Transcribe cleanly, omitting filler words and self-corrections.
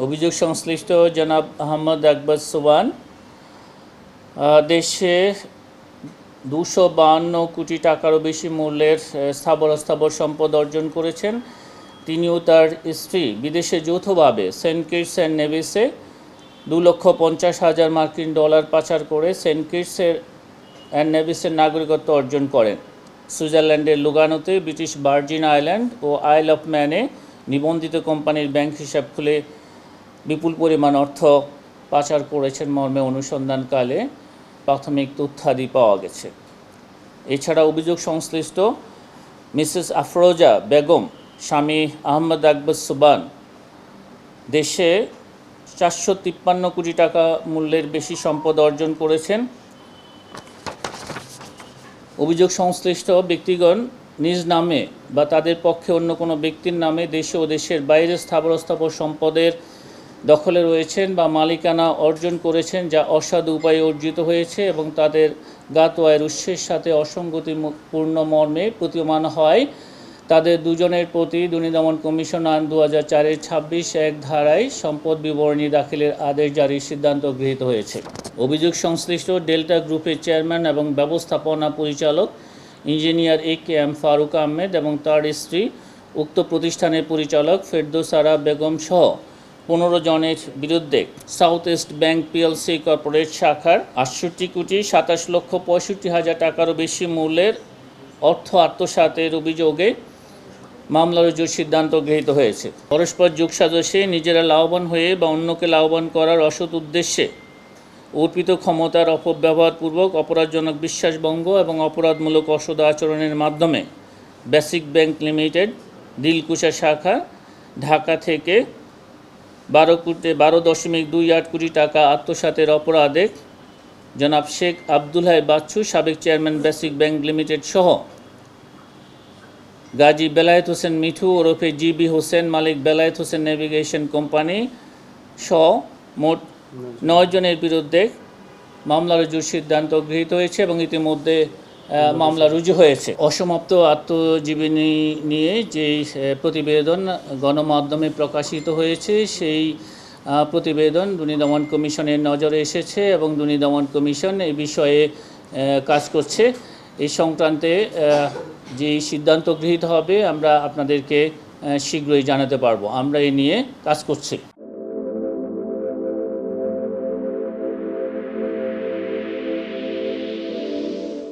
অভিযোগ সংশ্লিষ্ট জনাব আহমদ আকবর সুবান দেশে 252 কোটি টাকারও বেশি মূল্যের স্থাবর অস্থাবর সম্পদ অর্জন করেছেন। তিনিও তার স্ত্রী বিদেশে যৌথভাবে সেন্ট কিটস অ্যান্ড নেভিসে 2,50,000 মার্কিন ডলার পাচার করে সেন্ট কিটস অ্যান্ড নেভিসের নাগরিকত্ব অর্জন করেন। সুইজারল্যান্ডের লুগানোতে ব্রিটিশ ভার্জিন আইল্যান্ড ও আইল অফ ম্যানে নিবন্ধিত কোম্পানির ব্যাংক হিসাব খুলে বিপুল পরিমাণ অর্থ পাচার করেছেন মর্মে অনুসন্ধানকালে প্রাথমিক তথ্যাদি পাওয়া গেছে। এছাড়া অভিযোগ সংশ্লিষ্ট মিসেস আফরোজা বেগম স্বামী আহমদ আকবর সুবান দেশে 453 কোটি টাকা মূল্যের বেশি সম্পদ অর্জন করেছেন। অভিযোগ সংশ্লিষ্ট ব্যক্তিগণ নিজ নামে বা তাদের পক্ষে অন্য কোনো ব্যক্তির নামে দেশে ও দেশের বাইরে স্থাবর অস্থাবর সম্পদের দখলে রয়েছেন বা মালিকানা অর্জন করেছেন যা অসাধু উপায়ে অর্জিত হয়েছে এবং তাদের জ্ঞাত আয়ের উৎসের সাথে অসঙ্গতিপূর্ণ মর্মে প্রতীয়মান হয়। তাদের দুজনের প্রতি দুর্নীতি দমন কমিশন আইন 2004-এর 26(1) ধারায় সম্পদ বিবরণী দাখিলের আদেশ জারির সিদ্ধান্ত গৃহীত হয়েছে। অভিযোগ সংশ্লিষ্ট ডেল্টা গ্রুপের চেয়ারম্যান এবং ব্যবস্থাপনা পরিচালক ইঞ্জিনিয়ার A.K.M. ফারুক আহমেদ এবং তার স্ত্রী, উক্ত প্রতিষ্ঠানের পরিচালক ফেরদৌসারা বেগম সহ 15 জনের বিরুদ্ধে south east bank PLC corporate শাখার 68,27,65,000 টাকারও বেশি মূল্যের অর্থ আত্মসাতের অভিযোগে মামলা রুজুর সিদ্ধান্ত গৃহীত হয়েছে। পরস্পর যোগসাজশে নিজেরা লাভবান হয়ে বা অন্যকে লাভবান করার অসৎ উদ্দেশ্যে অর্পিত ক্ষমতার অপব্যবহারপূর্বক অপরাধজনক বিশ্বাসভঙ্গ এবং অপরাধমূলক অসৎ আচরণের মাধ্যমে বেসিক ব্যাংক লিমিটেড দিলকুশা শাখা ঢাকা থেকে 12.28 কোটি টাকা আত্মসাতের অপরাধে জনাব শেখ আব্দুল হাই বাচ্চু সাবেক চেয়ারম্যান বেসিক ব্যাংক লিমিটেড সহ গাজী বেলায়েত হোসেন মিঠু ওরফে GB হোসেন মালিক বেলায়েত হোসেন নেভিগেশন কোম্পানি সহ মোট 9 জনের বিরুদ্ধে মামলা রুজুর সিদ্ধান্ত গৃহীত হয়েছে এবং ইতিমধ্যে মামলা রুজু হয়েছে। অসমাপ্ত আত্মজীবনী নিয়ে যে প্রতিবেদন গণমাধ্যমে প্রকাশিত হয়েছে সেই প্রতিবেদন দুর্নীতি দমন কমিশনের নজরে এসেছে এবং দুর্নীতি দমন কমিশন এই বিষয়ে কাজ করছে। এই সংক্রান্তে যে সিদ্ধান্ত গৃহীত হবে আমরা আপনাদেরকে শীঘ্রই জানাতে পারবো। আমরা এই নিয়ে কাজ করছি।